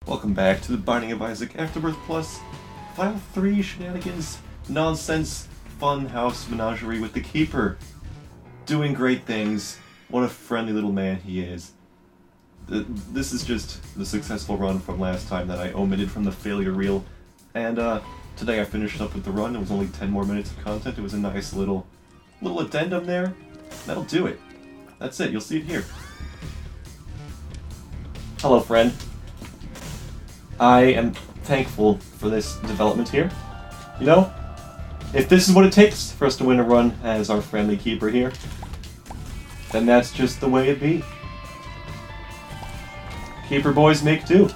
Welcome back to the Binding of Isaac Afterbirth Plus Final 3 Shenanigans Nonsense Fun House Menagerie with the Keeper. Doing great things. What a friendly little man he is. This is just the successful run from last time that I omitted from the failure reel. And today I finished up with the run. It was only 10 more minutes of content. It was a nice little addendum there. That'll do it. That's it. You'll see it here. Hello, friend. I am thankful for this development here. You know, if this is what it takes for us to win a run as our friendly keeper here, then that's just the way it be. Keeper boys make do.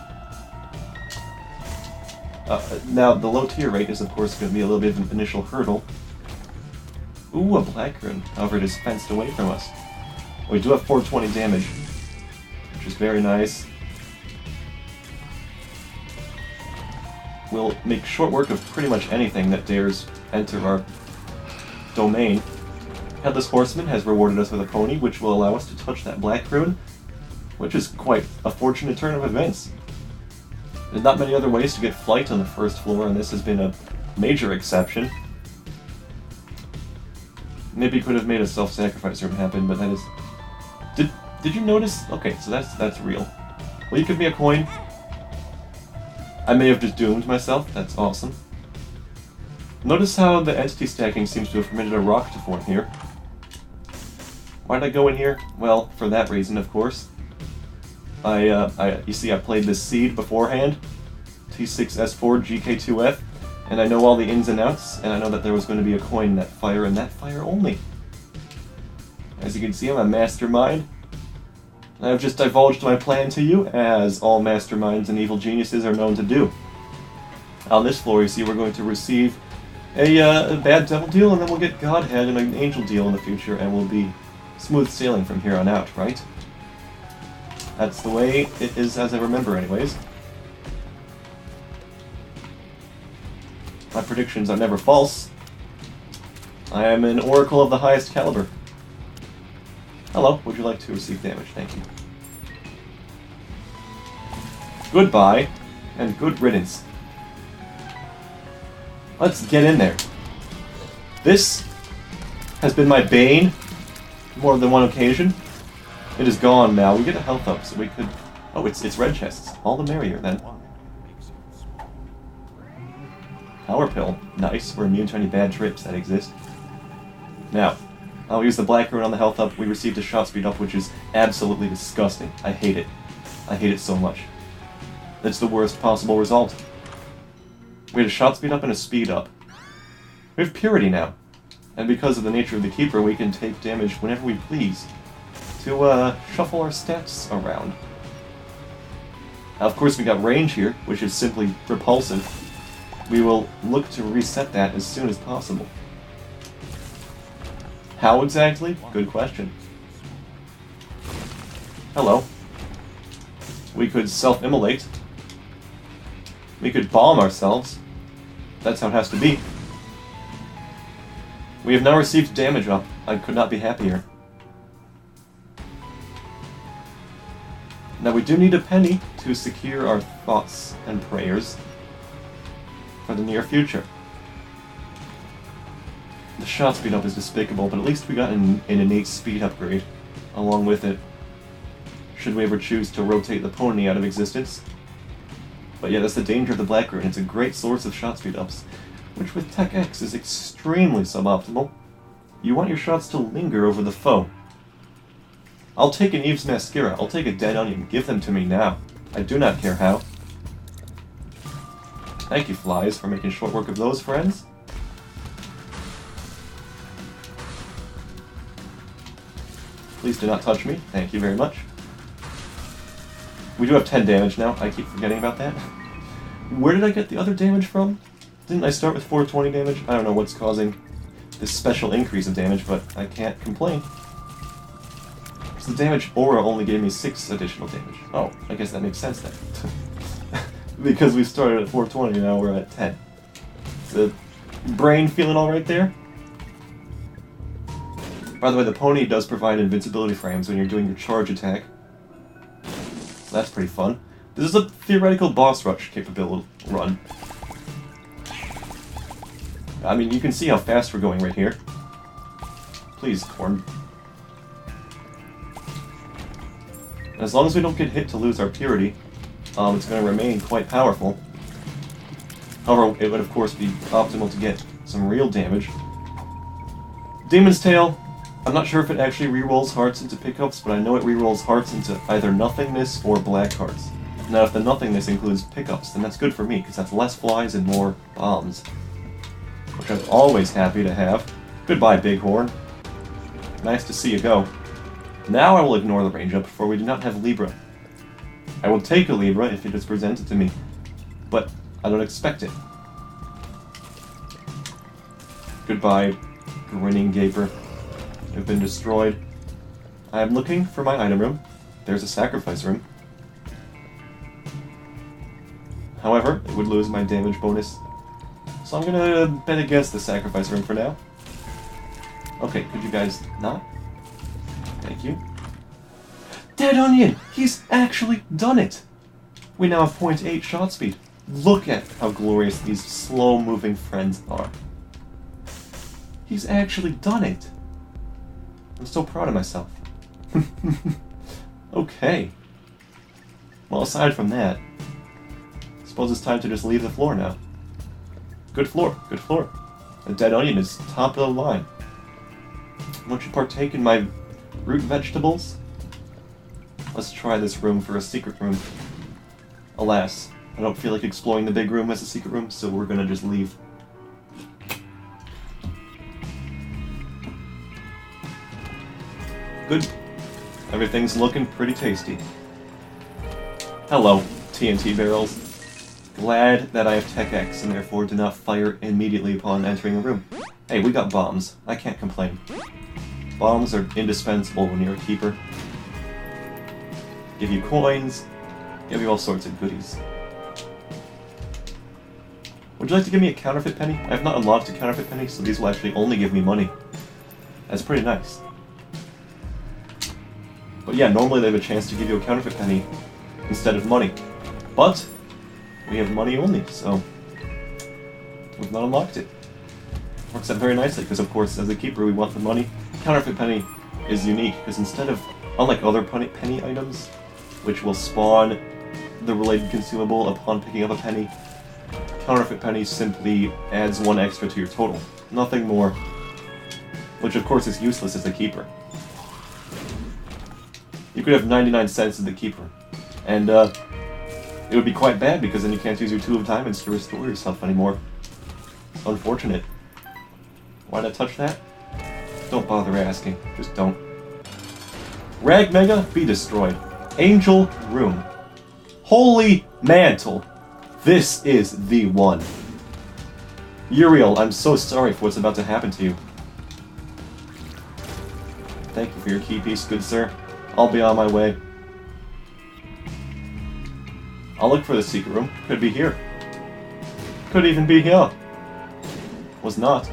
Now, the low tier rate is of course going to be a little bit of an initial hurdle. Ooh, a black rune. However, it is fenced away from us. We do have 420 damage, which is very nice. We'll make short work of pretty much anything that dares enter our domain. Headless Horseman has rewarded us with a pony, which will allow us to touch that black rune, which is quite a fortunate turn of events. There's not many other ways to get flight on the first floor, and this has been a major exception. Maybe could have made a self-sacrifice room happen, but that is... Did you notice? Okay, so that's real. Will you give me a coin? I may have just doomed myself. That's awesome. Notice how the entity stacking seems to have permitted a rock to form here. Why did I go in here? Well, for that reason, of course. You see, I played this seed beforehand, T6S4 GK2F, and I know all the ins and outs, and I know that there was going to be a coin in that fire, and that fire only. As you can see, I'm a mastermind. I've just divulged my plan to you, as all masterminds and evil geniuses are known to do. On this floor, you see, we're going to receive a bad devil deal, and then we'll get Godhead and an angel deal in the future, and we'll be smooth sailing from here on out, right? That's the way it is as I remember, anyways. My predictions are never false. I am an oracle of the highest caliber. Hello, would you like to receive damage? Thank you. Goodbye, and good riddance. Let's get in there. This has been my bane more than one occasion. It is gone now. We get a health up, so we could... Oh, it's red chests. All the merrier, then. Power pill. Nice. We're immune to any bad trips that exist. Now, I'll use the black rune on the health up. We received a shot speed up, which is absolutely disgusting. I hate it. I hate it so much. It's the worst possible result. We had a shot speed up and a speed up. We have purity now. And because of the nature of the keeper, we can take damage whenever we please to shuffle our stats around. Now, of course, we got range here, which is simply repulsive. We will look to reset that as soon as possible. How exactly? Good question. Hello. We could self-immolate. We could bomb ourselves. That's how it has to be. We have now received damage up. I could not be happier. Now we do need a penny to secure our thoughts and prayers for the near future. The shot speed up is despicable, but at least we got an innate speed upgrade along with it, should we ever choose to rotate the pony out of existence. But yeah, that's the danger of the black rune. It's a great source of shot speed ups, which with Tech X is extremely suboptimal. You want your shots to linger over the foe. I'll take an Eve's Mascara, I'll take a dead onion, give them to me now. I do not care how. Thank you, flies, for making short work of those friends. Please do not touch me. Thank you very much. We do have 10 damage now. I keep forgetting about that. Where did I get the other damage from? Didn't I start with 420 damage? I don't know what's causing this special increase of damage, but I can't complain. So the damage aura only gave me 6 additional damage. Oh, I guess that makes sense then. Because we started at 420, now we're at 10. The brain feeling alright there? By the way, the pony does provide invincibility frames when you're doing your charge attack. So that's pretty fun. This is a theoretical boss rush capability run. I mean, you can see how fast we're going right here. Please, Corn. As long as we don't get hit to lose our purity, it's going to remain quite powerful. However, it would of course be optimal to get some real damage. Demon's Tail, I'm not sure if it actually rerolls hearts into pickups, but I know it rerolls hearts into either nothingness or black hearts. Now, if the nothingness includes pickups, then that's good for me, because that's less flies and more bombs. Which I'm always happy to have. Goodbye, Bighorn. Nice to see you go. Now I will ignore the range up, for we do not have Libra. I will take a Libra if it is presented to me, but I don't expect it. Goodbye, grinning gaper. You've been destroyed. I am looking for my item room. There's a sacrifice room. However, it would lose my damage bonus, so I'm gonna bet against the sacrifice room for now. Okay, could you guys not? Thank you. Dead Onion! He's actually done it! We now have 0.8 shot speed. Look at how glorious these slow-moving friends are. He's actually done it! I'm so proud of myself. Okay. Well, aside from that, I suppose it's time to just leave the floor now. Good floor, good floor. The Dead Onion is top of the line. Won't you partake in my root vegetables? Let's try this room for a secret room. Alas, I don't feel like exploring the big room as a secret room, so we're gonna just leave. Good. Everything's looking pretty tasty. Hello, TNT barrels. Glad that I have Tech X and therefore do not fire immediately upon entering a room. Hey, we got bombs. I can't complain. Bombs are indispensable when you're a keeper. Give you coins, give you all sorts of goodies. Would you like to give me a counterfeit penny? I have not unlocked a counterfeit penny, so these will actually only give me money. That's pretty nice. But yeah, normally they have a chance to give you a counterfeit penny instead of money. But we have money only, so we've not unlocked it. Works out very nicely, because of course, as a keeper, we want the money. Counterfeit penny is unique, because instead of, unlike other penny items, which will spawn the related consumable upon picking up a penny, counterfeit penny simply adds one extra to your total. Nothing more. Which of course is useless as a keeper. You could have 99 cents as the keeper, and it would be quite bad, because then you can't use your Tool of Diamonds to restore yourself anymore. Unfortunate. Why'd I touch that? Don't bother asking. Just don't. Rag Mega, be destroyed. Angel Room. Holy Mantle. This is the one. Uriel, I'm so sorry for what's about to happen to you. Thank you for your key piece, good sir. I'll be on my way. I'll look for the secret room. Could be here. Could even be here. Was not.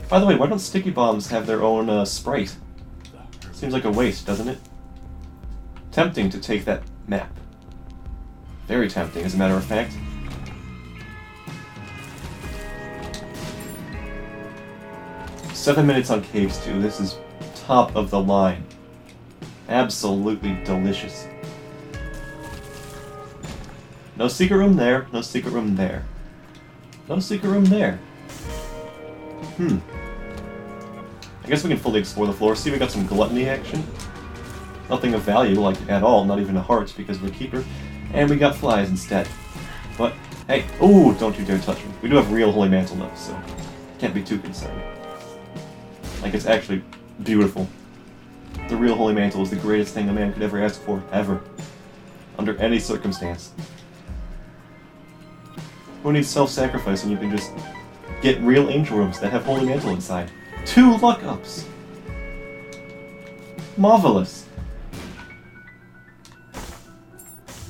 By the way, why don't sticky bombs have their own sprite? Seems like a waste, doesn't it? Tempting to take that map. Very tempting, as a matter of fact. Seven minutes on Caves 2. This is top of the line. Absolutely delicious. No secret room there, no secret room there. No secret room there. I guess we can fully explore the floor. See, we got some gluttony action. Nothing of value, like, at all. Not even a heart, because we're a keeper. And we got flies instead. But, hey. Ooh, don't you dare touch me. We do have real Holy Mantle though, so can't be too concerned. Like, it's actually beautiful. The real Holy Mantle is the greatest thing a man could ever ask for, ever. Under any circumstance. Who needs self-sacrifice when you can just get real angel rooms that have Holy Mantle inside? 2 luck-ups! Marvelous!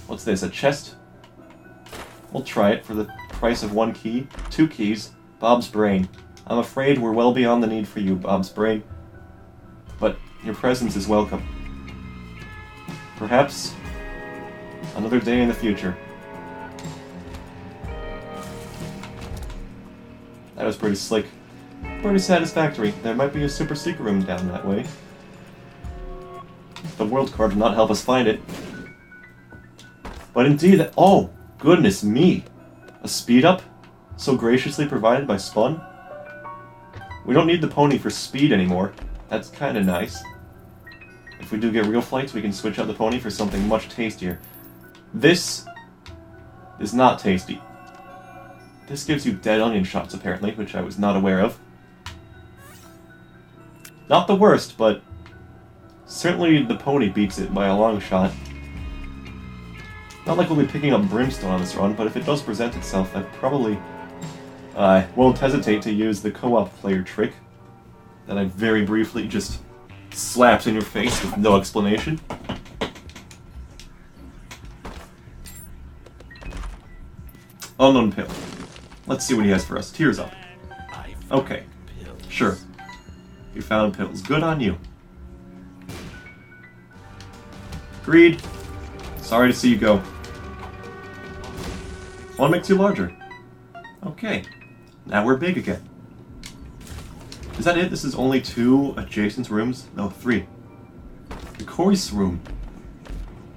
What's this, a chest? We'll try it for the price of 1 key. 2 keys. Bob's Brain. I'm afraid we're well beyond the need for you, Bob's Brain. But your presence is welcome. Perhaps Another day in the future. That was pretty slick. Pretty satisfactory. There might be a super secret room down that way. The world card will not help us find it. But indeed, oh, goodness me! A speed up? So graciously provided by Spun? We don't need the pony for speed anymore. That's kinda nice. If we do get real flights, we can switch out the pony for something much tastier. This is not tasty. This gives you dead onion shots, apparently, which I was not aware of. Not the worst, but certainly the pony beats it by a long shot. Not like we'll be picking up Brimstone on this run, but if it does present itself, I probably won't hesitate to use the co-op player trick that I very briefly just slapped in your face with no explanation. Unknown pill. Let's see what he has for us. Tears up. Okay. Sure. You found pills. Good on you. Greed. Sorry to see you go. One makes you larger. Okay. Now we're big again. Is that it? This is only 2 adjacent rooms? No, 3. The Coice room.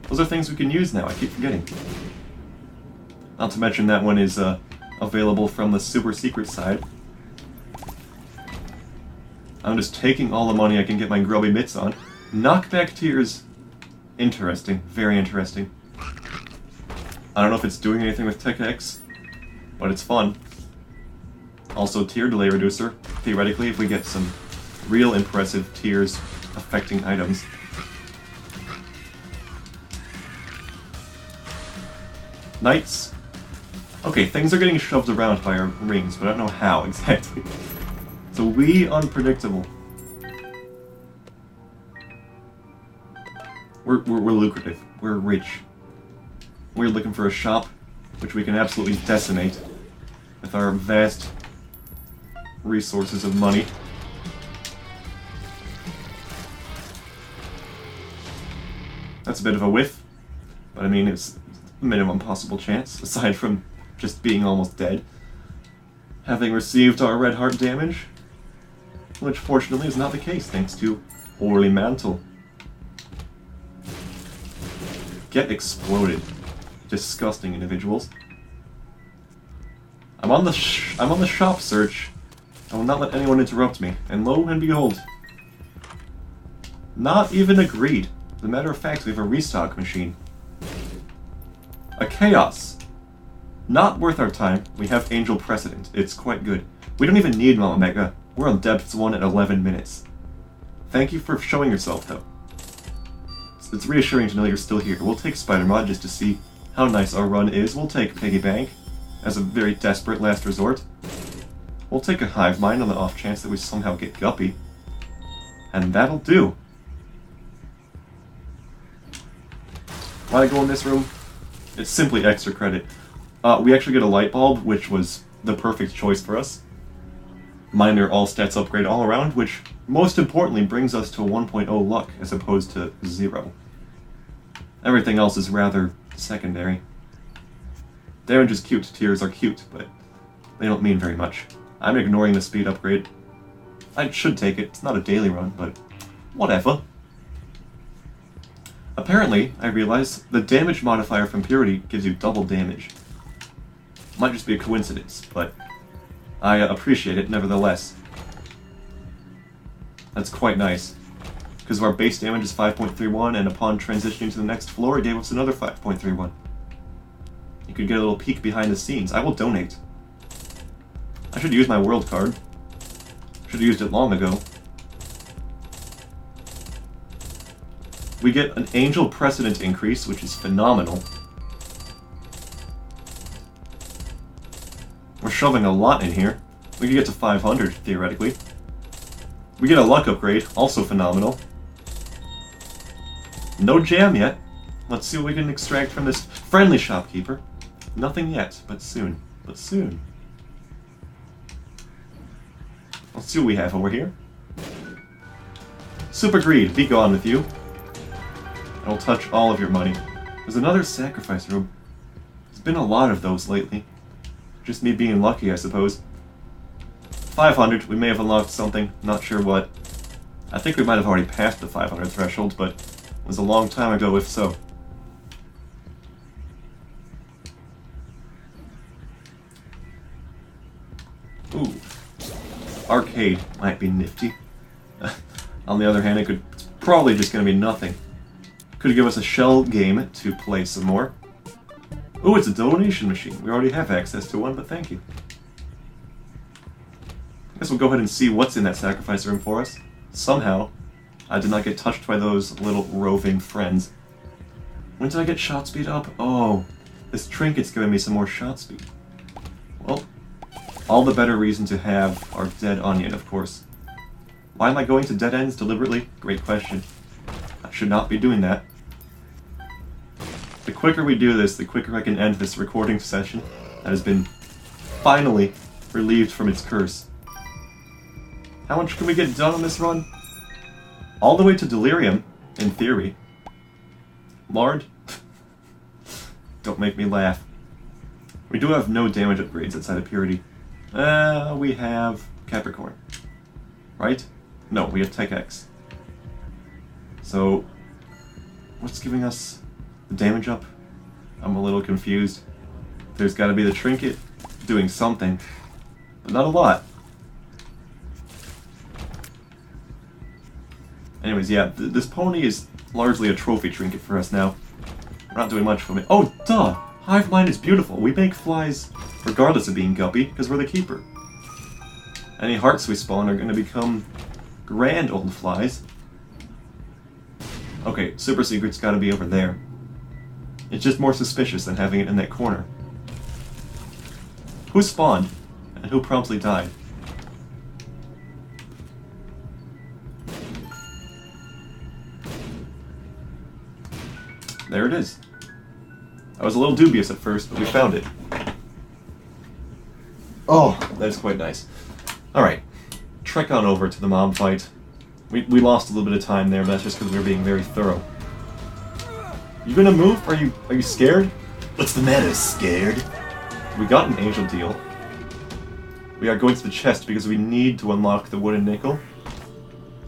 Those are things we can use now. I keep forgetting. Not to mention that one is available from the super secret side. I'm just taking all the money I can get my grubby mitts on. Knockback tears. Interesting. Very interesting. I don't know if it's doing anything with Tech X, but it's fun. Also, tear delay reducer. Theoretically, if we get some real impressive tears affecting items. Knights. Okay, things are getting shoved around by our rings, but I don't know how exactly. So we unpredictable. We're lucrative. We're rich. We're looking for a shop, which we can absolutely decimate with our vast resources of money. That's a bit of a whiff, but I mean, it's minimum possible chance, aside from just being almost dead. Having received our red heart damage, which fortunately is not the case thanks to Orly Mantle. Get exploded. Disgusting individuals. I'm on the shop search. I will not let anyone interrupt me. And lo and behold, not even agreed. As a matter of fact, we have a restock machine. A chaos. Not worth our time. We have Angel Precedent. It's quite good. We don't even need Mama Mega. We're on Depths 1 at 11 minutes. Thank you for showing yourself, though. It's reassuring to know you're still here. We'll take Spider-Mod just to see how nice our run is. We'll take Piggy Bank as a very desperate last resort. We'll take a Hive Mind on the off chance that we somehow get Guppy. And that'll do. Why go in this room? It's simply extra credit. We actually get a light bulb, which was the perfect choice for us. Minor all stats upgrade all around, which most importantly brings us to 1.0 luck as opposed to 0. Everything else is rather secondary. Damage is cute, tears are cute, but they don't mean very much. I'm ignoring the speed upgrade. I should take it, it's not a daily run, but whatever. Apparently, I realize the damage modifier from Purity gives you double damage. Might just be a coincidence, but I appreciate it nevertheless. That's quite nice. Because our base damage is 5.31, and upon transitioning to the next floor, it gave us another 5.31. You could get a little peek behind the scenes. I will donate. I should use my world card. Should have used it long ago. We get an Angel Precedent increase, which is phenomenal. We're shoving a lot in here. We could get to 500, theoretically. We get a luck upgrade, also phenomenal. No jam yet. Let's see what we can extract from this friendly shopkeeper. Nothing yet, but soon. But soon. Let's see what we have over here. Super Greed, be gone with you. I'll touch all of your money. There's another sacrifice room. There's been a lot of those lately. Just me being lucky, I suppose. 500, we may have unlocked something, not sure what. I think we might have already passed the 500 threshold, but it was a long time ago if so. Ooh. Arcade might be nifty. On the other hand, it's probably just going to be nothing. Could give us a shell game to play some more. Ooh, it's a donation machine. We already have access to one, but thank you. I guess we'll go ahead and see what's in that sacrifice room for us. Somehow, I did not get touched by those little roving friends. When did I get shot speed up? Oh, this trinket's giving me some more shot speed. Well, all the better reason to have our dead onion, of course. Why am I going to dead ends deliberately? Great question. I should not be doing that. The quicker we do this, the quicker I can end this recording session that has been finally relieved from its curse. How much can we get done on this run? All the way to Delirium, in theory. Lard? Don't make me laugh. We do have no damage upgrades outside of Purity. We have Capricorn. Right? No, we have Tech X. So, what's giving us the damage up? I'm a little confused. There's got to be the trinket doing something, but not a lot. Anyways, yeah, this pony is largely a trophy trinket for us now. We're not doing much from it. Oh, duh! Hive mind is beautiful. We make flies regardless of being guppy, because we're the keeper. Any hearts we spawn are going to become grand old flies. Okay, super secret's got to be over there. It's just more suspicious than having it in that corner. Who spawned? And who promptly died? There it is. I was a little dubious at first, but we found it. Oh, that's quite nice. Alright, trek on over to the mob fight. We lost a little bit of time there, but that's just because we were being very thorough. You gonna move? Are you scared? What's the matter, scared? We got an angel deal. We are going to the chest because we need to unlock the wooden nickel.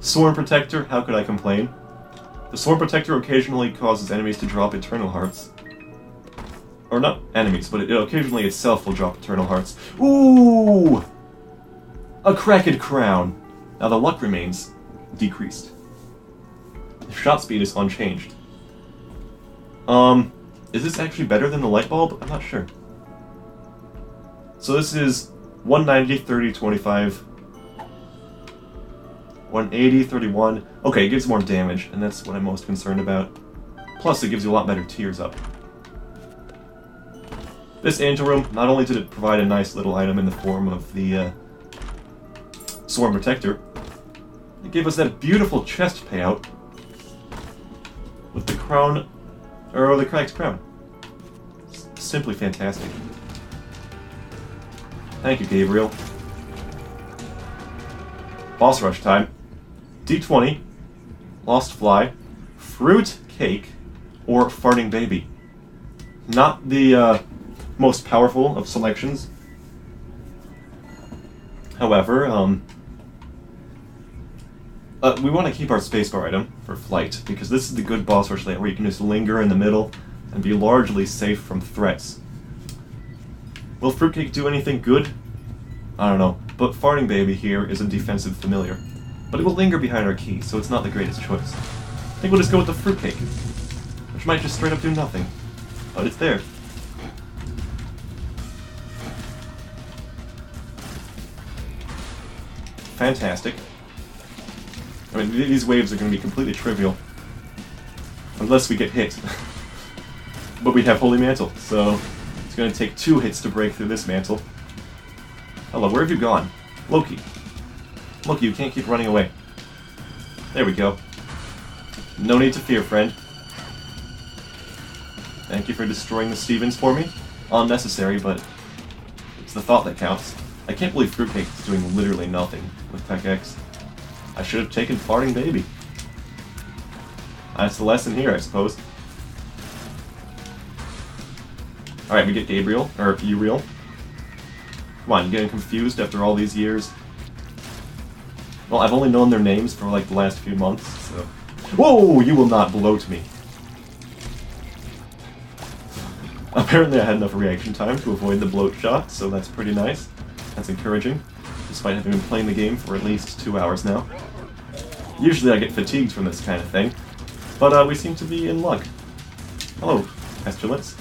Sworn Protector, how could I complain? The Sworn Protector occasionally causes enemies to drop eternal hearts. Or not enemies, but it occasionally itself will drop eternal hearts. Ooh! A cracked crown. Now the luck remains decreased. The shot speed is unchanged. Is this actually better than the light bulb? I'm not sure. So this is 190, 30, 25. 180, 31. Okay, it gives more damage, and that's what I'm most concerned about. Plus, it gives you a lot better tiers up. This angel room, not only did it provide a nice little item in the form of the Sworn Protector, it gave us that beautiful chest payout with the crown, or the cracked crown. Simply fantastic. Thank you, Gabriel. Boss rush time. D20, Lost Fly, Fruit Cake, or Farting Baby. Not the most powerful of selections. However, we want to keep our spacebar item for flight, because this is the good boss rush layout where you can just linger in the middle and be largely safe from threats. Will Fruitcake do anything good? I don't know, but Farting Baby here is a defensive familiar. But it will linger behind our key, so it's not the greatest choice. I think we'll just go with the Fruitcake, which might just straight up do nothing. But it's there. Fantastic. I mean, these waves are going to be completely trivial. Unless we get hit. But we have Holy Mantle, so it's going to take 2 hits to break through this mantle. Hello, where have you gone? Loki. Loki, you can't keep running away. There we go. No need to fear, friend. Thank you for destroying the Stevens for me. Unnecessary, but it's the thought that counts. I can't believe Fruitcake is doing literally nothing with Tech X. I should have taken Farting Baby. That's the lesson here, I suppose. Alright, we get Gabriel, or Uriel. Come on, you getting confused after all these years? Well, I've only known their names for like the last few months, so... Whoa! You will not bloat me. Apparently I had enough reaction time to avoid the bloat shot, so that's pretty nice. That's encouraging, despite having been playing the game for at least 2 hours now. Usually I get fatigued from this kind of thing, but we seem to be in luck. Hello, Pestilence.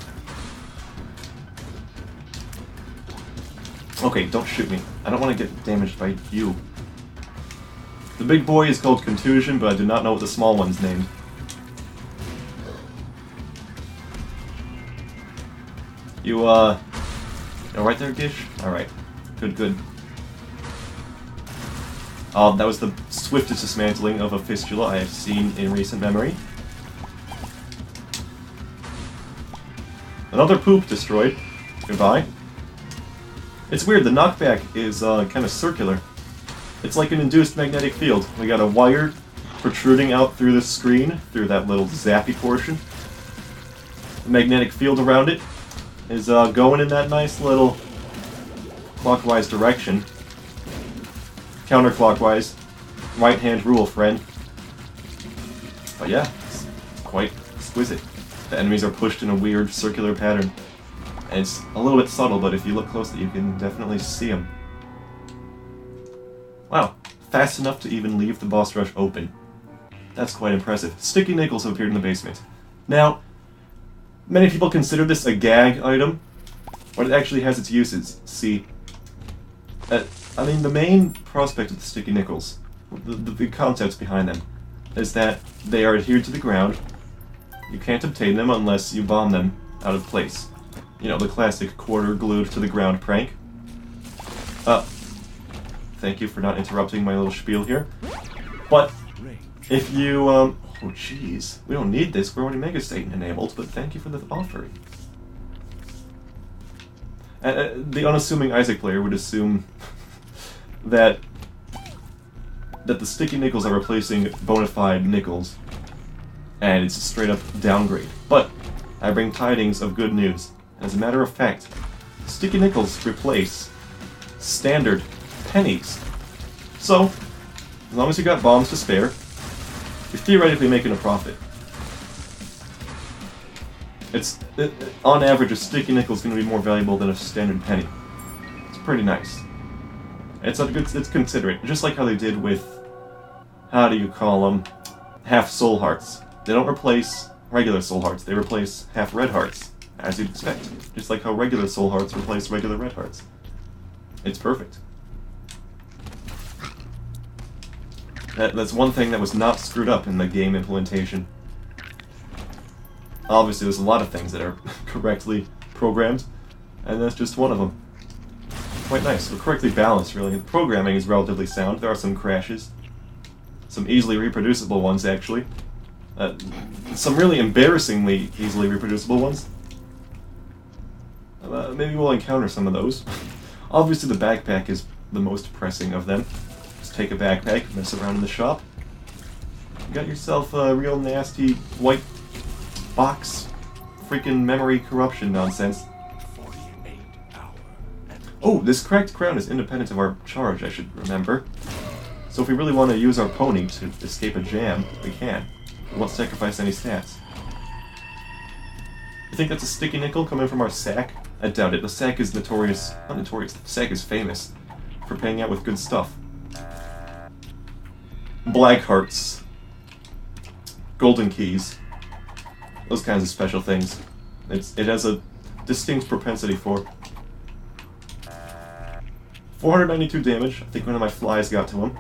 Okay, don't shoot me. I don't want to get damaged by you. The big boy is called Contusion, but I do not know what the small one's named. You, right there, Gish? Alright. Good. That was the swiftest dismantling of a fistula I have seen in recent memory. Another poop destroyed. Goodbye. It's weird, the knockback is, kind of circular. It's like an induced magnetic field. We got a wire protruding out through the screen, through that little zappy portion. The magnetic field around it is going in that nice little clockwise direction. Counterclockwise. Right-hand rule, friend. But yeah, it's quite exquisite. The enemies are pushed in a weird circular pattern. And it's a little bit subtle, but if you look closely, you can definitely see them. Wow, fast enough to even leave the boss rush open. That's quite impressive. Sticky nickels have appeared in the basement. Now, many people consider this a gag item, but it actually has its uses. See, I mean, the main prospect of the sticky nickels, the concepts behind them, is that they are adhered to the ground. You can't obtain them unless you bomb them out of place. You know, the classic quarter glued to the ground prank. Thank you for not interrupting my little spiel here. But, if you, oh jeez, we don't need this, we're already Mega Satan enabled, but thank you for the offering. The unassuming Isaac player would assume that the sticky nickels are replacing bona fide nickels, and it's a straight up downgrade. But, I bring tidings of good news. As a matter of fact, sticky nickels replace standard pennies. So, as long as you got bombs to spare, you're theoretically making a profit. On average, a sticky nickel is going to be more valuable than a standard penny. It's pretty nice. It's considerate, just like how they did with, how do you call them, half soul hearts. They don't replace regular soul hearts, they replace half red hearts, as you'd expect. Just like how regular soul hearts replace regular red hearts. It's perfect. That's one thing that was not screwed up in the game implementation. Obviously, there's a lot of things that are correctly programmed, and that's just one of them. Quite nice. We're correctly balanced, really. The programming is relatively sound. There are some crashes. Some easily reproducible ones, actually. Some really embarrassingly easily reproducible ones. Maybe we'll encounter some of those. Obviously, the backpack is the most pressing of them. Just take a backpack, mess around in the shop. You got yourself a real nasty white box freaking memory corruption nonsense. Oh, this cracked crown is independent of our charge, I should remember. So if we really want to use our pony to escape a jam, we can. We won't sacrifice any stats. You think that's a sticky nickel coming from our sack? I doubt it. The sack is notorious. Not notorious. The sack is famous for paying out with good stuff. Black hearts. Golden keys. Those kinds of special things. It has a distinct propensity for. 492 damage. I think one of my flies got to him.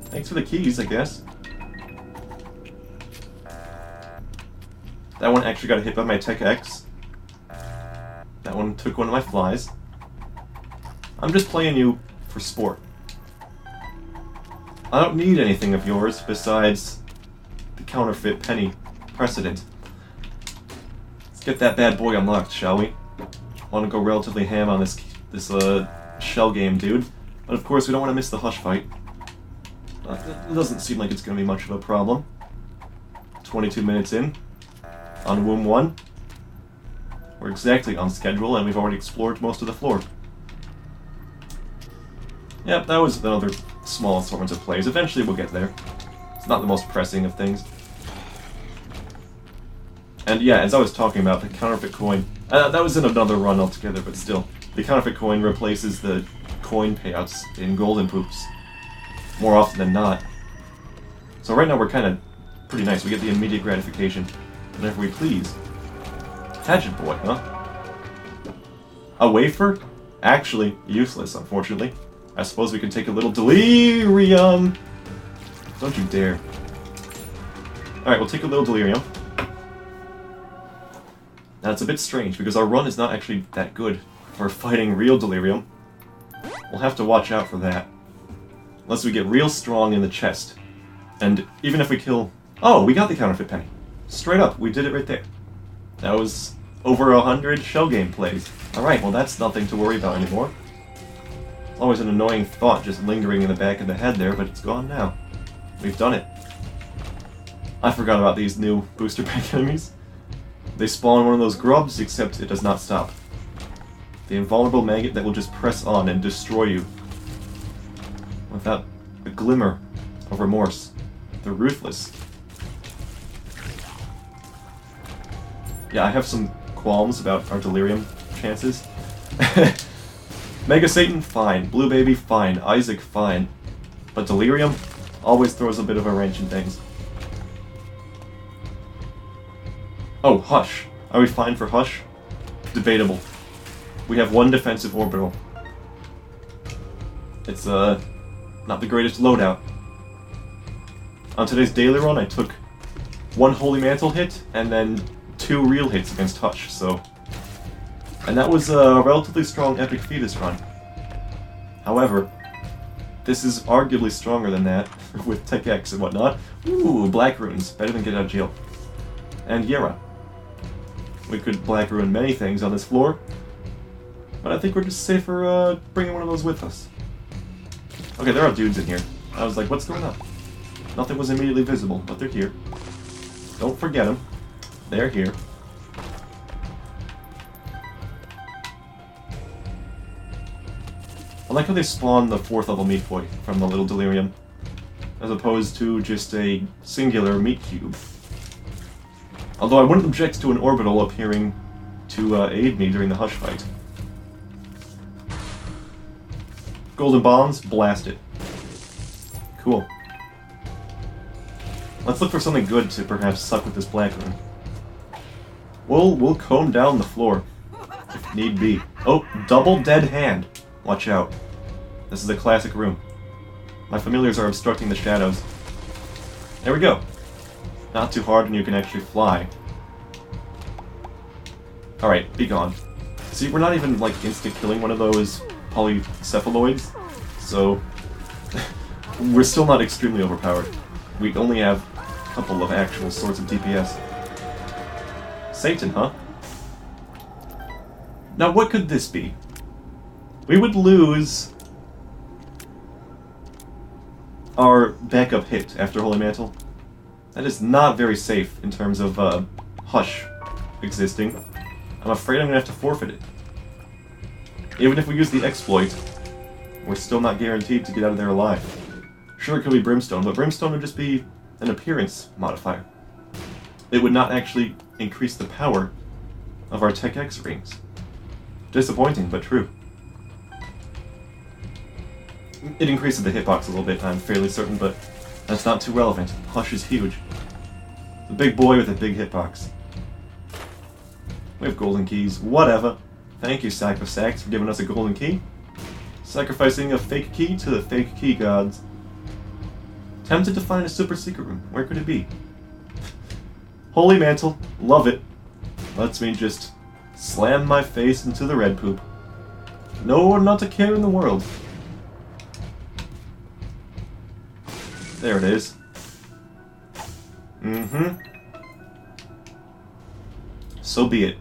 Thanks for the keys, I guess. That one actually got hit by my Tech X. That one took one of my flies. I'm just playing you for sport. I don't need anything of yours besides the counterfeit penny precedent. Let's get that bad boy unlocked, shall we? I want to go relatively ham on this shell game, dude. But of course, we don't want to miss the hush fight. It doesn't seem like it's going to be much of a problem. 22 minutes in. On Womb 1. We're exactly on schedule, and we've already explored most of the floor. Yep, that was another small assortment of plays. Eventually we'll get there. It's not the most pressing of things. And yeah, as I was talking about, the counterfeit coin... that was in another run altogether, but still. The counterfeit coin replaces the coin payouts in Golden Poops. More often than not. So right now we're kind of pretty nice. We get the immediate gratification whenever we please. Hatchet boy, huh? A wafer? Actually, useless, unfortunately. I suppose we can take a little delirium. Don't you dare. Alright, we'll take a little delirium. Now it's a bit strange, because our run is not actually that good for fighting real delirium. We'll have to watch out for that. Unless we get real strong in the chest. And even if we kill... Oh, we got the counterfeit penny. Straight up, we did it right there. That was over 100 shell game plays. Alright, well that's nothing to worry about anymore. Always an annoying thought just lingering in the back of the head there, but it's gone now. We've done it. I forgot about these new booster pack enemies. They spawn one of those grubs, except it does not stop. The invulnerable maggot that will just press on and destroy you. Without a glimmer of remorse. They're ruthless. Yeah, I have some qualms about our delirium chances. Mega Satan, fine. Blue Baby, fine. Isaac, fine. But delirium always throws a bit of a wrench in things. Oh, Hush. Are we fine for Hush? Debatable. We have one defensive orbital. It's, not the greatest loadout. On today's daily run, I took one Holy Mantle hit, and then 2 real hits against Hush, so... And that was a relatively strong Epic Fetus run. However, this is arguably stronger than that, with Tech X and whatnot. Ooh, Black Runes, better than Get Out of Jail. And Yera. We could Black Rune many things on this floor, but I think we're just safer bringing one of those with us. Okay, there are dudes in here. I was like, what's going on? Nothing was immediately visible, but they're here. Don't forget them. They're here. I like how they spawn the 4th level meat boy from the little delirium, as opposed to just a singular meat cube. Although I wouldn't object to an orbital appearing to aid me during the Hush fight. Golden bombs, blast it. Cool. Let's look for something good to perhaps suck with this black rune. We'll comb down the floor, if need be. Oh, double dead hand. Watch out. This is a classic room. My familiars are obstructing the shadows. There we go. Not too hard and you can actually fly. Alright, be gone. See, we're not even, like, instant-killing one of those polycephaloids, so... we're still not extremely overpowered. We only have a couple of actual sorts of DPS. Satan, huh? Now, what could this be? We would lose our backup hit after Holy Mantle. That is not very safe in terms of Hush existing. I'm afraid I'm going to have to forfeit it. Even if we use the exploit, we're still not guaranteed to get out of there alive. Sure, it could be Brimstone, but Brimstone would just be an appearance modifier. It would not actually increase the power of our Tech X rings. Disappointing, but true. It increases the hitbox a little bit, I'm fairly certain, but that's not too relevant. Hush is huge. The big boy with a big hitbox. We have golden keys. Whatever. Thank you, Sacrosax, for giving us a golden key. Sacrificing a fake key to the fake key gods. Tempted to find a super secret room. Where could it be? Holy Mantle. Love it. Lets me just slam my face into the red poop. No, not a care in the world. There it is. Mm-hmm. So be it.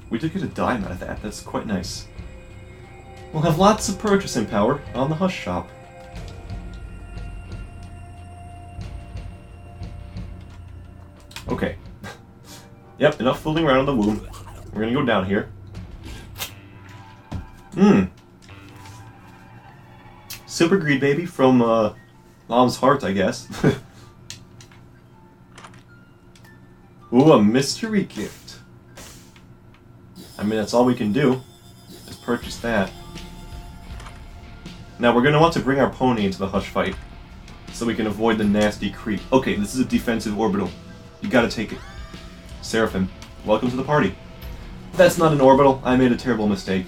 We did get a dime out of that. That's quite nice. We'll have lots of purchasing power on the Hush shop. Okay. Yep, enough fooling around in the womb. We're gonna go down here. Super Greed Baby from Mom's Heart, I guess. Ooh, a mystery gift. I mean, that's all we can do. Just purchase that. Now, we're gonna want to bring our pony into the Hush fight, so we can avoid the nasty creep. Okay, this is a defensive orbital. You gotta take it. Seraphim, welcome to the party. That's not an orbital. I made a terrible mistake.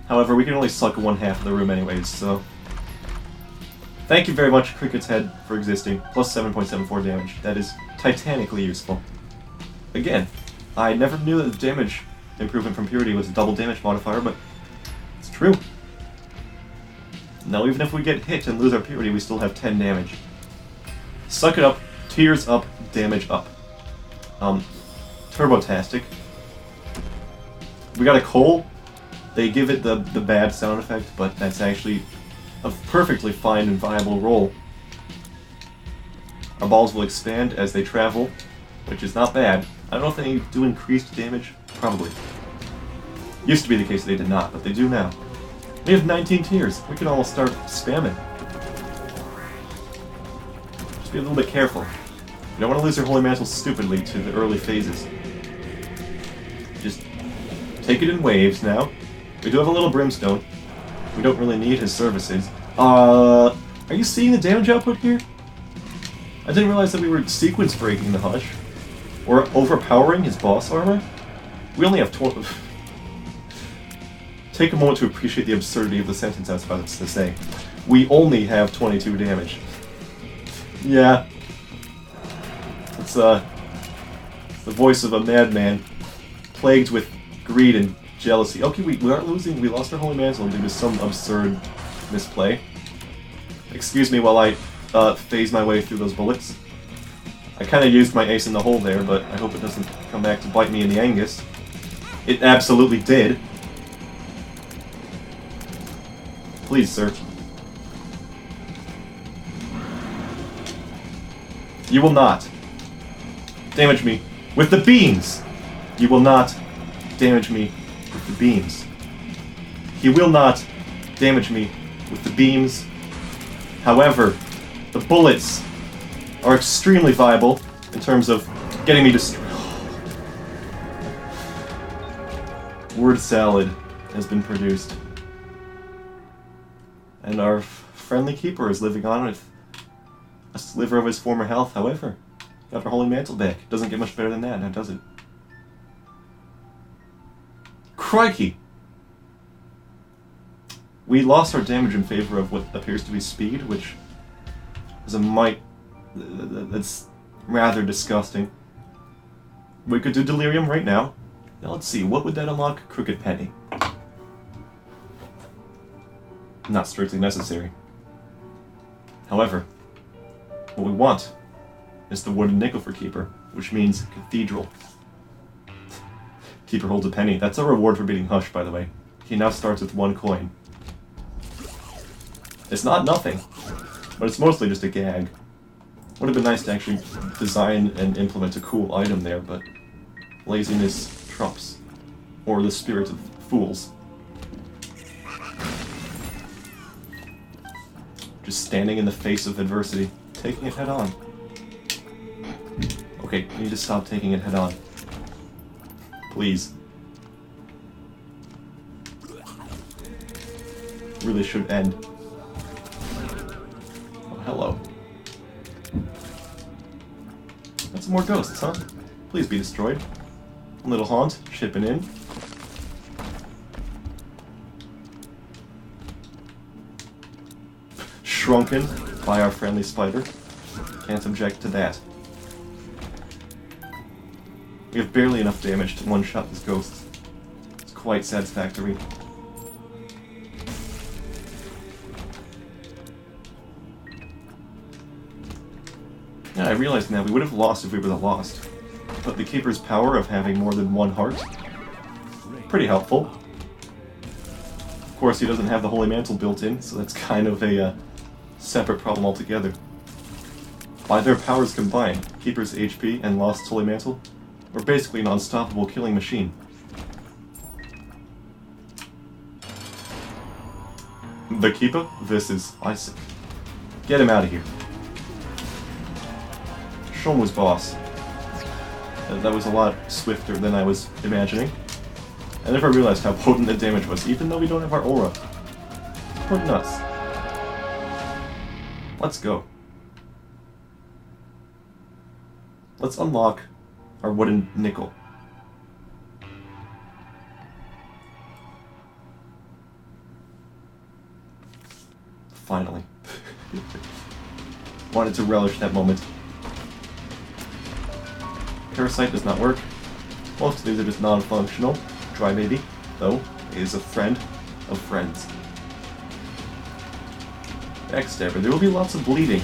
However, we can only suck one half of the room anyways, so... Thank you very much, Cricket's Head, for existing. Plus 7.74 damage. That is titanically useful. Again, I never knew that the damage improvement from Purity was a double damage modifier, but it's true. Now, even if we get hit and lose our Purity, we still have 10 damage. Suck it up, tears up, damage up. Turbotastic. We got a coal. They give it the bad sound effect, but that's actually a perfectly fine and viable roll. Our balls will expand as they travel, which is not bad. I don't know if they do increased damage. Probably. Used to be the case they did not, but they do now. We have 19 tiers. We can almost start spamming. Just be a little bit careful. You don't want to lose your Holy Mantle stupidly to the early phases. Just take it in waves now. We do have a little Brimstone. We don't really need his services. Are you seeing the damage output here? I didn't realize that we were sequence breaking the Hush. Or overpowering his boss armor. We only have 12... Take a moment to appreciate the absurdity of the sentence I was about to say. We only have 22 damage. Yeah. It's, the voice of a madman, plagued with greed and jealousy. Okay, we aren't losing. We lost our Holy Mantle due to some absurd misplay. Excuse me while I, phase my way through those bullets. I kind of used my ace in the hole there, but I hope it doesn't come back to bite me in the Angus. It absolutely did. Please, sir. You will not damage me with the beams! You will not damage me with the beams. He will not damage me with the beams. However, the bullets are extremely viable in terms of getting me destroyed. Word salad has been produced. And our friendly keeper is living on with a sliver of his former health. However, got our Holy Mantle back. Doesn't get much better than that, now does it? Crikey! We lost our damage in favor of what appears to be speed, which is a mite... that's rather disgusting. We could do Delirium right now. Now let's see, what would that unlock? Crooked Penny. Not strictly necessary. However, what we want is the wooden nickel for Keeper, which means Cathedral. Keeper holds a penny. That's a reward for beating Hush, by the way. He now starts with 1 coin. It's not nothing, but it's mostly just a gag. Would have been nice to actually design and implement a cool item there, but laziness trumps. Or the spirit of fools. Just standing in the face of adversity, taking it head on. Okay, you need to stop taking it head on. Please. Really should end. Oh, hello. Got some more ghosts, huh? Please be destroyed. Little Haunt, chipping in. Shrunken by our friendly spider. Can't object to that. We have barely enough damage to one-shot these ghosts. It's quite satisfactory. Yeah, I realize now we would have lost if we were the Lost. But the Keeper's power of having more than 1 heart, pretty helpful. Of course, he doesn't have the Holy Mantle built in, so that's kind of a separate problem altogether. By their powers combined, Keeper's HP and Lost's Holy Mantle, We're basically an unstoppable killing machine. The Keeper versus Isaac. Get him out of here. Show him who's boss. That was a lot swifter than I was imagining. I never realized how potent the damage was, even though we don't have our aura. Poor nuts. Let's go. Let's unlock our wooden nickel. Finally. Wanted to relish that moment. Parasite does not work. Most of these are just non-functional. Dry Baby, though, is a friend of friends. Backstabber, there will be lots of bleeding.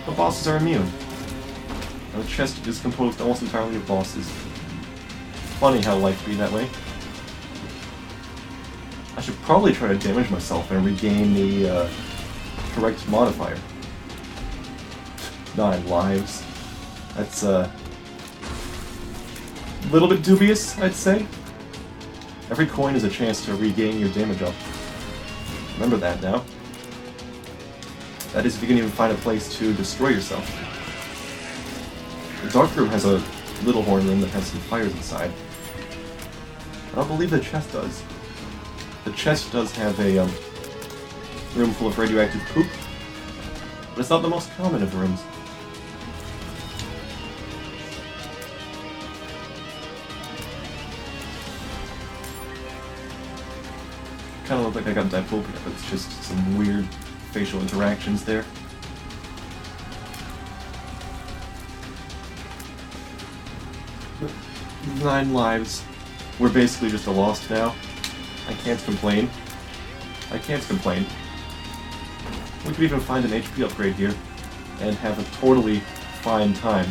The bosses are immune. And the chest is composed almost entirely of bosses. Funny how life be that way. I should probably try to damage myself and regain the correct modifier. 9 lives. That's a little bit dubious, I'd say. Every coin is a chance to regain your damage up. Remember that now. That is if you can even find a place to destroy yourself. The Dark Room has a little horn room that has some fires inside. I don't believe the chest does. The chest does have a room full of radioactive poop, but it's not the most common of rooms. Kind of look like I got diplopia, but it's just some weird facial interactions there. But 9 lives. We're basically just a lost now. I can't complain. I can't complain. We could even find an HP upgrade here and have a totally fine time.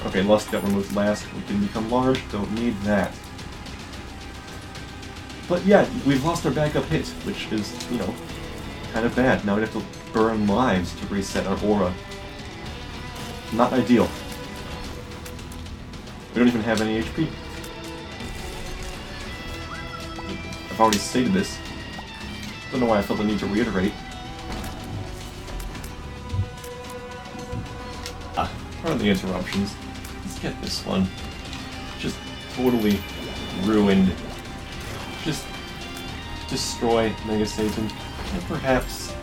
Okay, Lust got removed last. We can become large, don't need that. But yeah, we've lost our backup hit, which is, you know, kind of bad. Now we have to burn lives to reset our aura. Not ideal. We don't even have any HP. I've already stated this. Don't know why I felt the need to reiterate. Part of the interruptions. Let's get this one. Just totally ruined. Just destroy Mega Satan. And perhaps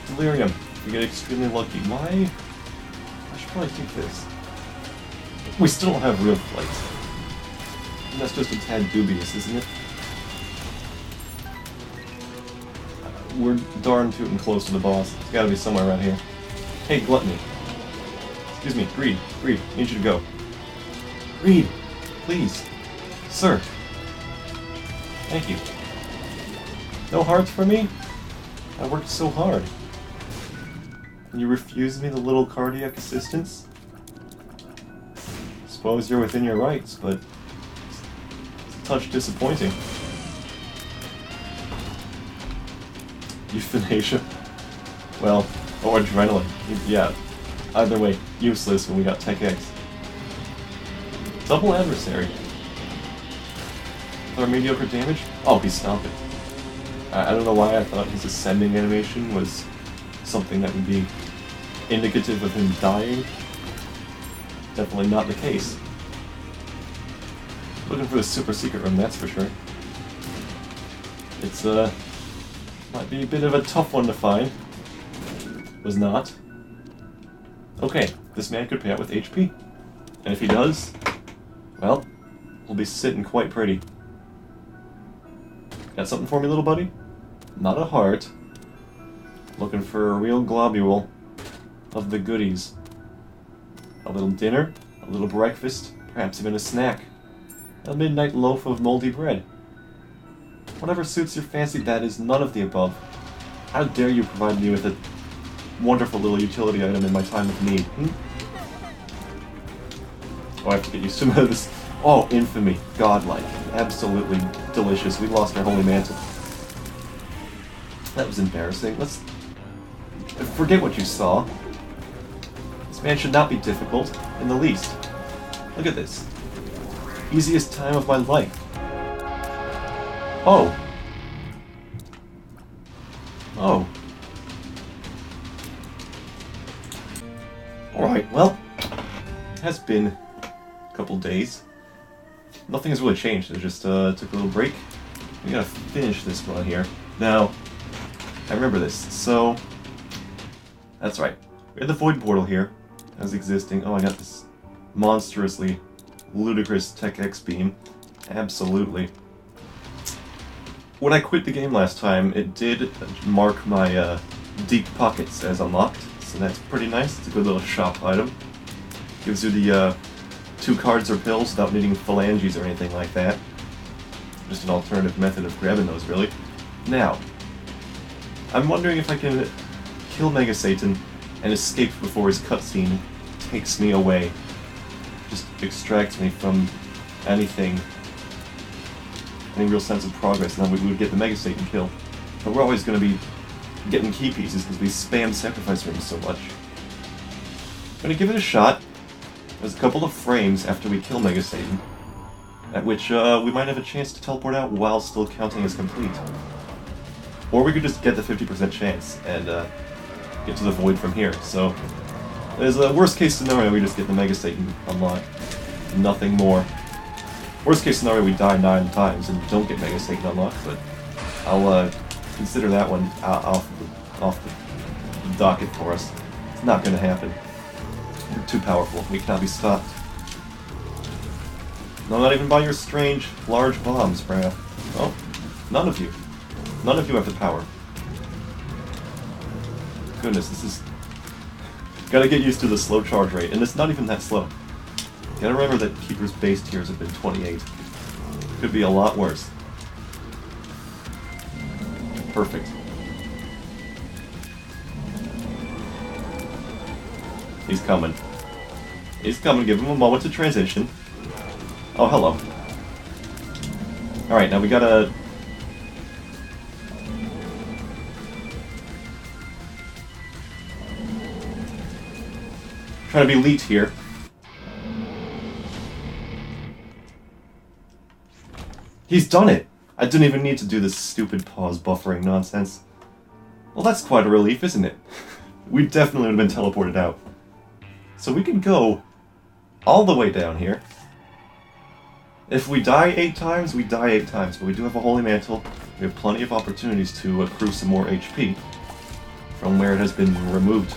Delirium. We get extremely lucky. Why? I should probably keep this. We still don't have real flight. And that's just a tad dubious, isn't it? We're darn tootin' close to the boss. It's gotta be somewhere around here. Hey, Gluttony. Excuse me, Greed. Greed, I need you to go. Greed! Please. Sir. Thank you. No hearts for me? I worked so hard. And you refuse me the little cardiac assistance? Suppose you're within your rights, but it's a touch disappointing. Euthanasia. Well, or adrenaline. Yeah. Either way, useless when we got Tech X. Double adversary. With our mediocre damage? Oh, he's stomping. I don't know why I thought his ascending animation was something that would be indicative of him dying. Definitely not the case. Looking for the super secret room, that's for sure. It's, might be a bit of a tough one to find. Was not. Okay, this man could pay out with HP. And if he does, well, we'll be sitting quite pretty. Got something for me, little buddy? Not a heart. Looking for a real globule of the goodies. A little dinner, a little breakfast, perhaps even a snack. A midnight loaf of moldy bread. Whatever suits your fancy, that is none of the above. How dare you provide me with a wonderful little utility item in my time of need, Oh, I have to get used to this. Oh, infamy. Godlike. Absolutely delicious. We lost our holy mantle. That was embarrassing. Let's forget what you saw. man should not be difficult in the least. Look at this. Easiest time of my life. Oh. Oh. Alright, well, it has been a couple days. Nothing has really changed, I just took a little break. We gotta finish this run here. Now, I remember this, so... That's right. We had the Void Portal here, as existing. Oh, I got this monstrously ludicrous Tech X beam. Absolutely. When I quit the game last time, it did mark my deep pockets as unlocked, so that's pretty nice. It's a good little shop item. Gives you the 2 cards or pills without needing phalanges or anything like that. Just an alternative method of grabbing those, really. Now, I'm wondering if I can kill Mega Satan and escape before his cutscene takes me away. Just extracts me from anything. Any real sense of progress, and then we would get the Mega Satan kill. But we're always going to be getting key pieces because we spam sacrifice rooms so much. I'm going to give it a shot. There's a couple of frames after we kill Mega Satan, at which we might have a chance to teleport out while still counting as complete. Or we could just get the 50% chance and get to the Void from here. So, there's a worst case scenario, we just get the Mega Satan unlocked. Nothing more. Worst case scenario, we die 9 times and don't get Mega Satan unlocked, but I'll consider that one off the docket for us. It's not going to happen. We're too powerful. We cannot be stopped. No, not even by your strange, large bombs, Brad. Oh, none of you. None of you have the power. Goodness, this is... Gotta get used to the slow charge rate, and it's not even that slow. Gotta remember that Keeper's base tiers have been 28. Could be a lot worse. Perfect. He's coming. He's coming, give him a moment to transition. Oh, hello. Alright, now we gotta... Trying to be elite here. He's done it! I didn't even need to do this stupid pause buffering nonsense. Well, that's quite a relief, isn't it? We definitely would have been teleported out. So we can go all the way down here. If we die 8 times, we die 8 times, but we do have a Holy Mantle. We have plenty of opportunities to accrue some more HP from where it has been removed.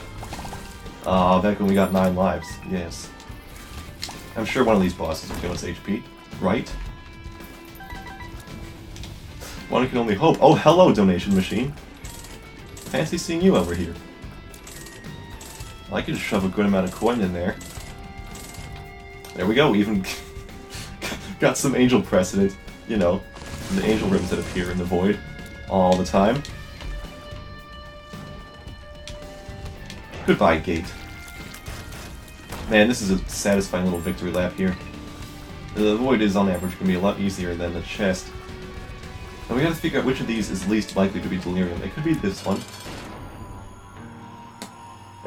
Back when we got 9 lives, yes. I'm sure one of these bosses will give us HP, right? One can only hope. Oh, hello, donation machine. Fancy seeing you over here. I can shove a good amount of coin in there. There we go, we even got some angel precedent. You know, the angel rooms that appear in the void all the time. Goodbye, gate. Man, this is a satisfying little victory lap here. The void is, on average, going to be a lot easier than the chest. And we gotta figure out which of these is least likely to be delirium. It could be this one.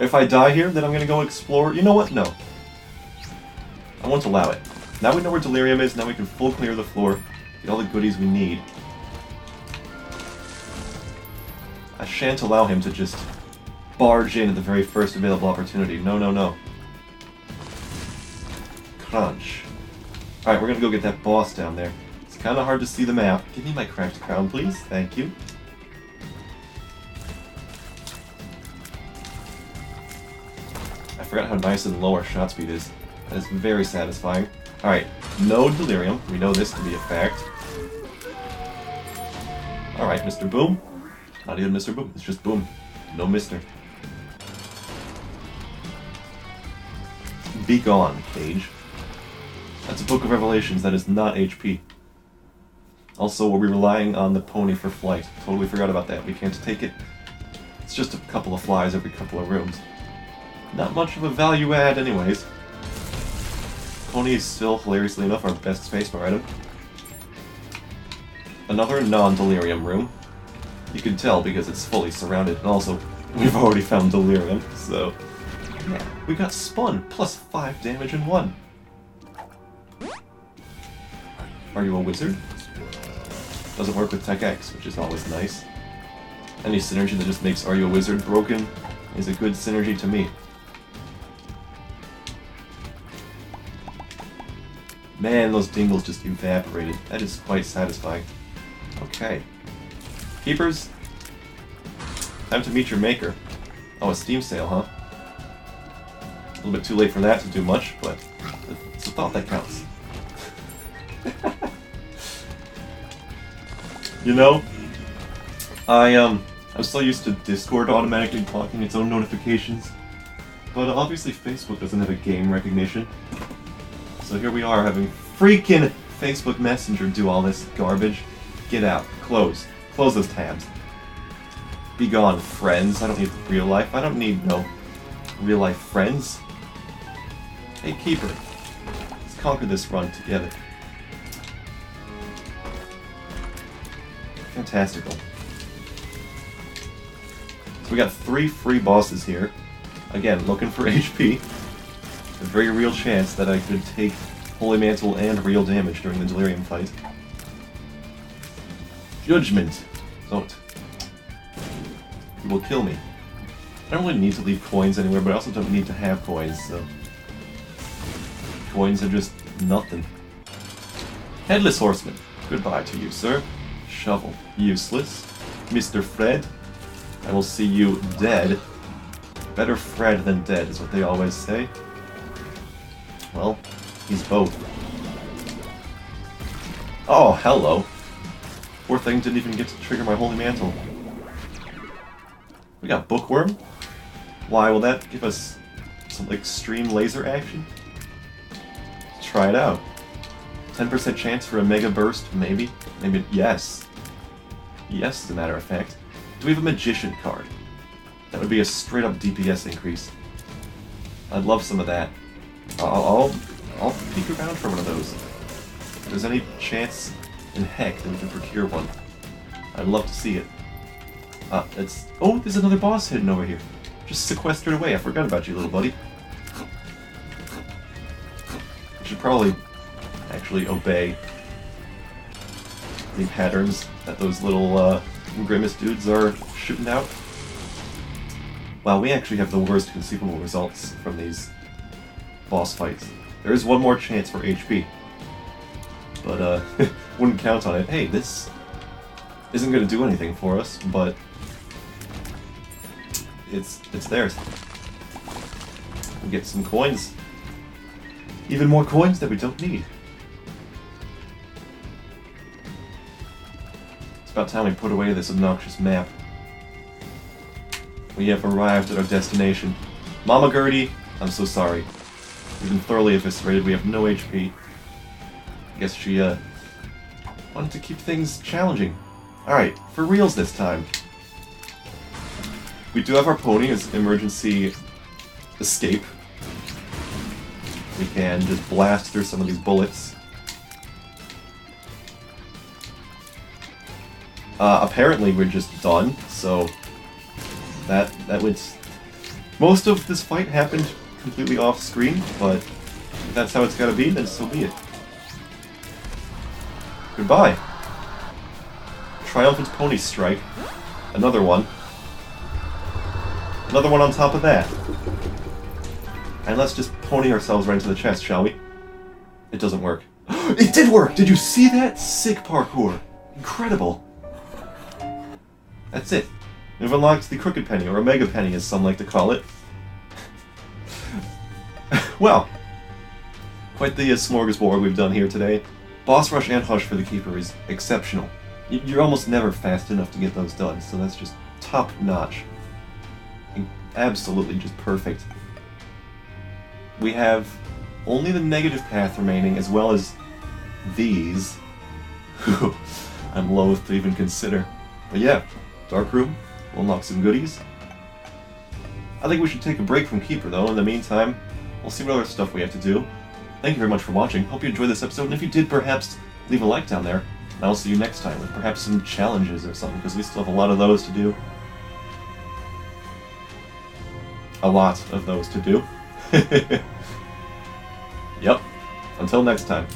If I die here, then I'm gonna go explore... You know what? No. I won't allow it. Now we know where delirium is, now we can full clear the floor, get all the goodies we need. I shan't allow him to just barge in at the very first available opportunity. No, no, no. Crunch. Alright, we're gonna go get that boss down there. It's kinda hard to see the map. Give me my cracked crown, please. Thank you. I forgot how nice and low our shot speed is. That is very satisfying. Alright, no delirium. We know this to be a fact. Alright, Mr. Boom. Not even Mr. Boom, it's just Boom. No Mr. Be gone, Cage. That's a Book of Revelations, that is not HP. Also, we're relying on the pony for flight. Totally forgot about that. We can't take it. It's just a couple of flies every couple of rooms. Not much of a value add anyways. Pony is still, hilariously enough, our best spacebar item. Another non-delirium room. You can tell because it's fully surrounded, and also, we've already found delirium, so... yeah, we got spun, plus 5 damage in 1. Are you a wizard? Doesn't work with Tech X, which is always nice. Any synergy that just makes Are You a Wizard broken is a good synergy to me. Man, those dingles just evaporated. That is quite satisfying. Okay. Keepers, time to meet your maker. Oh, a Steam sale, huh? A little bit too late for that to do much, but it's a thought that counts. You know, I'm so used to Discord automatically blocking its own notifications, but obviously Facebook doesn't have a game recognition. So here we are having freaking Facebook Messenger do all this garbage. Get out. Close. Close those tabs. Be gone, friends. I don't need real life. I don't need no real life friends. Hey, Keeper. Let's conquer this run together. Fantastical. So we got 3 free bosses here. Again, looking for HP. A very real chance that I could take Holy Mantle and real damage during the Delirium fight. Judgment. Don't. You will kill me. I don't really need to leave coins anywhere, but I also don't need to have coins, so... Coins are just nothing. Headless Horseman. Goodbye to you, sir. Shovel. Useless. Mr. Fred. I will see you dead. Better Fred than dead is what they always say. Well, he's both. Oh, hello. Poor thing didn't even get to trigger my Holy Mantle. We got Bookworm. Why will that give us some extreme laser action? Let's try it out. 10% chance for a Mega Burst, maybe? Maybe, yes. Yes, as a matter of fact. Do we have a Magician card? That would be a straight-up DPS increase. I'd love some of that. I'll peek around for one of those. If there's any chance in heck that we can procure one, I'd love to see it. It's... Oh, there's another boss hidden over here. Just sequestered away. I forgot about you, little buddy. I should probably actually obey the patterns that those little Grimace dudes are shooting out. Wow, we actually have the worst conceivable results from these boss fights. There is one more chance for HP. But, wouldn't count on it. Hey, this isn't going to do anything for us, but it's theirs. We get some coins. Even more coins that we don't need. It's about time we put away this obnoxious map. We have arrived at our destination. Mama Gertie, I'm so sorry. We've been thoroughly eviscerated, we have no HP. I guess she, wanted to keep things challenging. Alright, for reals this time. We do have our pony as emergency escape. We can just blast through some of these bullets. Apparently we're just done, so that went... Most of this fight happened completely off screen, but if that's how it's gotta be, then so be it. Goodbye. Triumphant Pony Strike. Another one. Another one on top of that. And let's just pony ourselves right into the chest, shall we? It doesn't work. It did work! Did you see that? Sick parkour. Incredible. That's it. We've unlocked the Crooked Penny, or a Mega Penny as some like to call it. Well, quite the smorgasbord we've done here today. Boss Rush and Hush for the Keeper is exceptional. You're almost never fast enough to get those done, so that's just top-notch. Absolutely just perfect. We have only the negative path remaining, as well as these. I'm loath to even consider. But yeah, Dark Room, we'll unlock some goodies. I think we should take a break from Keeper, though. In the meantime, we'll see what other stuff we have to do. Thank you very much for watching. Hope you enjoyed this episode, and if you did, perhaps leave a like down there. And I'll see you next time with perhaps some challenges or something, because we still have a lot of those to do. a lot of those to do. Yep. Until next time.